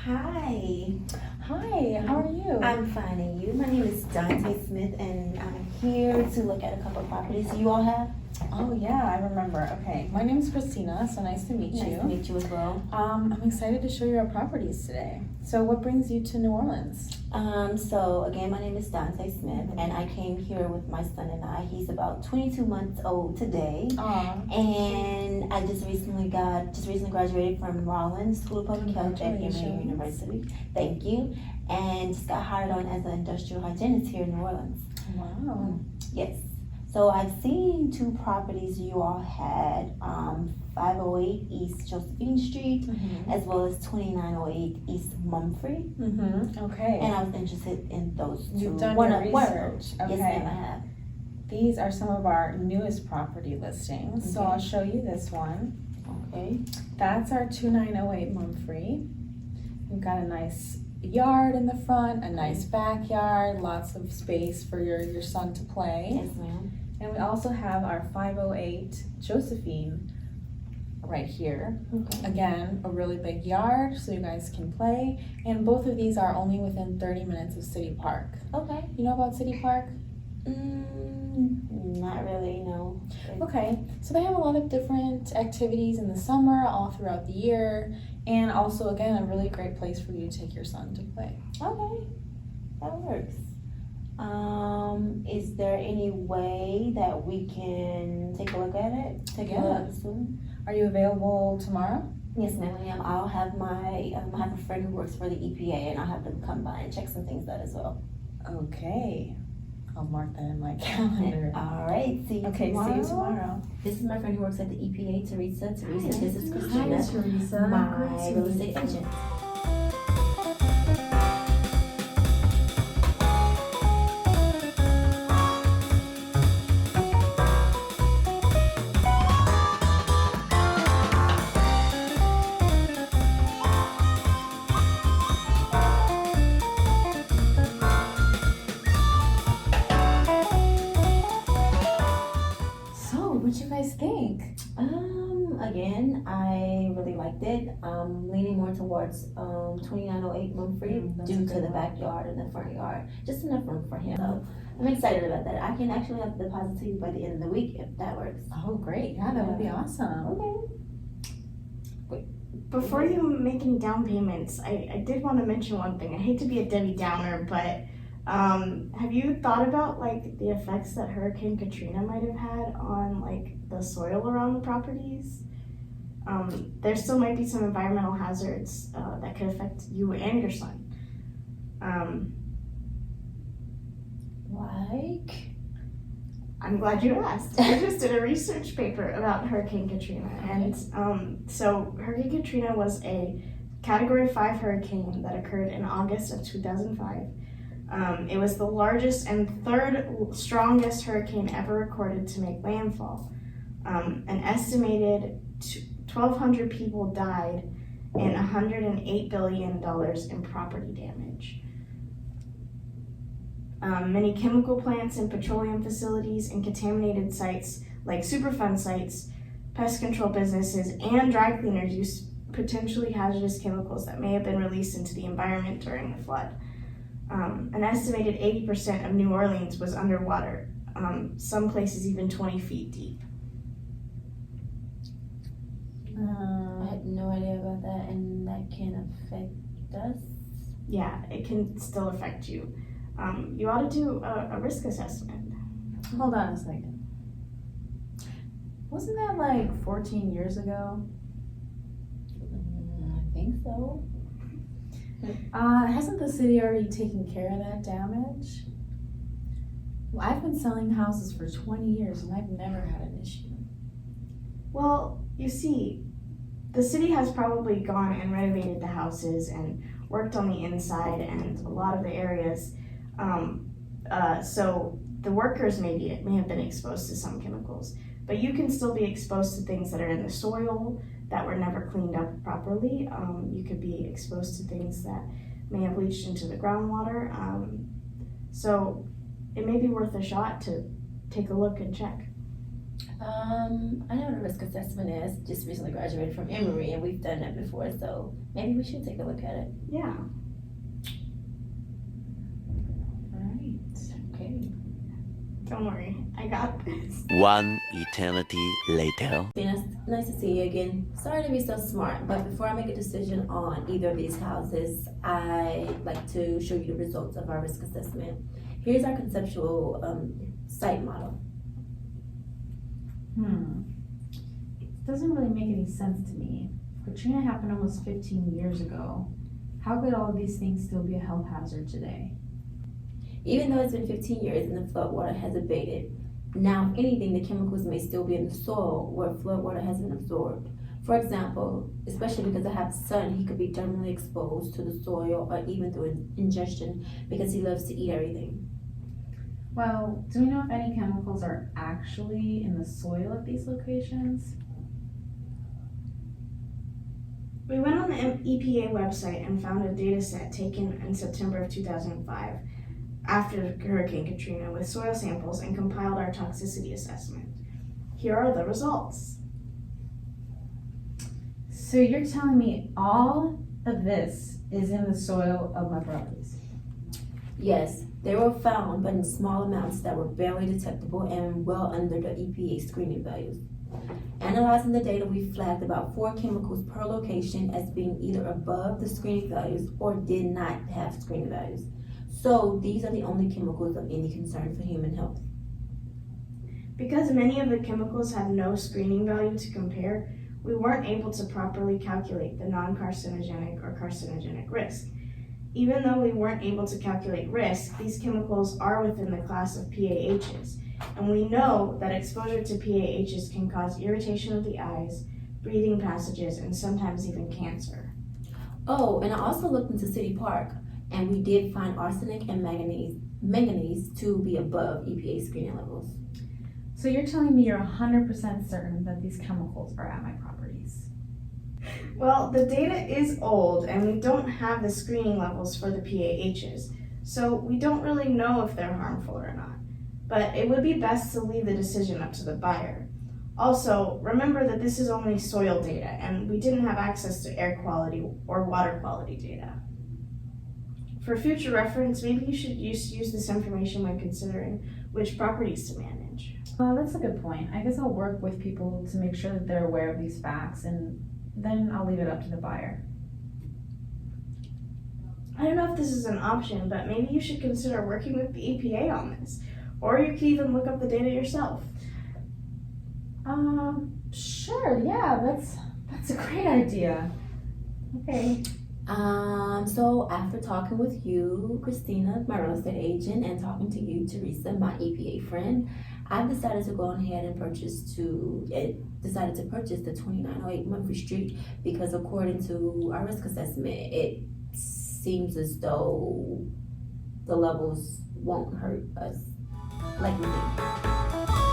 Hi, Hi, how are you? I'm fine and you? My name is Dante Smith and I'm here to look at a couple of properties you all have. Oh yeah, I remember. Okay, my name's Christina, so nice to meet you. Nice to meet you as well. I'm excited to show you our properties today. So what brings you to New Orleans? So again, my name is Dante Smith and I came here with my son and I. He's about 22 months old today. And I just recently graduated from Rollins School of Public Health at Emory University. Thank you. And just got hired on as an industrial hygienist here in New Orleans. Wow. Yes. So I've seen two properties you all had, 508 East Josephine Street, as well as 2908 East Mumfrey. Okay. And I was interested in those two. You've done your research. Okay. Yes, ma'am, I have. These are some of our newest property listings. So I'll show you this one. Okay. That's our 2908 Mumfrey. We've got a nice yard in the front, a nice backyard, lots of space for your son to play. Yes, ma'am. And we also have our 508 Josephine right here. Okay. Again, a really big yard so you guys can play. And both of these are only within 30 minutes of City Park. Okay. You know about City Park? Not really, no. Okay, so they have a lot of different activities in the summer, all throughout the year. And also, again, a really great place for you to take your son to play. Okay, that works. Is there any way that we can take a look at it? Take a look soon? Are you available tomorrow? Yes, ma'am, I am. I'll have I have a friend who works for the EPA and I'll have them come by and check some things out as well. Okay, I'll mark that in my calendar. All right, see you tomorrow. See you tomorrow. This is my friend who works at the EPA, Teresa. Hi. This is Christina. Hi, Teresa. My real estate agent. What you guys think? Again, I really liked it. Leaning more towards 2908 Mumfrey due to the backyard and the front yard. Just enough room for him. So I'm excited about that. I can actually have the deposit to you by the end of the week if that works. Oh, great. Yeah, that would be awesome. Okay. Before you make any down payments, I did want to mention one thing. I hate to be a Debbie Downer, but have you thought about like the effects that Hurricane Katrina might have had on like the soil around the properties? There still might be some environmental hazards that could affect you and your son. Like? I'm glad you asked. I just did a research paper about Hurricane Katrina, and so Hurricane Katrina was a Category 5 hurricane that occurred in August of 2005. It was the largest and third strongest hurricane ever recorded to make landfall. An estimated 1,200 people died and $108 billion in property damage. Many chemical plants and petroleum facilities and contaminated sites like Superfund sites, pest control businesses, and dry cleaners used potentially hazardous chemicals that may have been released into the environment during the flood. An estimated 80% of New Orleans was underwater, some places even 20 feet deep. I had no idea about that, and that can affect us. Yeah, it can still affect you. You ought to do a risk assessment. Hold on a second. Wasn't that like 14 years ago? I think so. Hasn't the city already taken care of that damage? Well, I've been selling houses for 20 years and I've never had an issue. Well, you see, the city has probably gone and renovated the houses and worked on the inside and a lot of the areas. So the workers may have been exposed to some chemicals, but you can still be exposed to things that are in the soil that were never cleaned up properly. You could be exposed to things that may have leached into the groundwater. So it may be worth a shot to take a look and check. I know what a risk assessment is. Just recently graduated from Emory, and we've done that before, so maybe we should take a look at it. Yeah. Alright, okay. Don't worry, I got this. One eternity later. It's nice to see you again. Sorry to be so smart, but before I make a decision on either of these houses, I'd like to show you the results of our risk assessment. Here's our conceptual site model. Doesn't really make any sense to me. Katrina happened almost 15 years ago. How could all of these things still be a health hazard today? Even though it's been 15 years and the flood water has abated, now if anything, the chemicals may still be in the soil where flood water has been absorbed. For example, especially because I have a son, he could be thermally exposed to the soil or even through ingestion because he loves to eat everything. Well, do we know if any chemicals are actually in the soil at these locations? We went on the EPA website and found a data set taken in September of 2005 after Hurricane Katrina with soil samples and compiled our toxicity assessment. Here are the results. So you're telling me all of this is in the soil of my properties? Yes, they were found, but in small amounts that were barely detectable and well under the EPA screening values. Analyzing the data, we flagged about 4 chemicals per location as being either above the screening values or did not have screening values. So these are the only chemicals of any concern for human health. Because many of the chemicals had no screening value to compare, we weren't able to properly calculate the non-carcinogenic or carcinogenic risk. Even though we weren't able to calculate risk, these chemicals are within the class of PAHs, and we know that exposure to PAHs can cause irritation of the eyes, breathing passages, and sometimes even cancer. Oh, and I also looked into City Park, and we did find arsenic and manganese to be above EPA screening levels. So you're telling me you're 100% certain that these chemicals are at my properties? Well, the data is old and we don't have the screening levels for the PAHs, so we don't really know if they're harmful or not. But it would be best to leave the decision up to the buyer. Also, remember that this is only soil data and we didn't have access to air quality or water quality data. For future reference, maybe you should use this information when considering which properties to manage. Well, that's a good point. I guess I'll work with people to make sure that they're aware of these facts, and then I'll leave it up to the buyer. I don't know if this is an option, but maybe you should consider working with the EPA on this. Or you could even look up the data yourself. Sure, yeah, that's a great idea. Okay. So after talking with you, Christina, my real estate agent, and talking to you, Teresa, my EPA friend, I've decided to go ahead and purchase the 2908 Mumphrey Street because according to our risk assessment, it seems as though the levels won't hurt us like we think.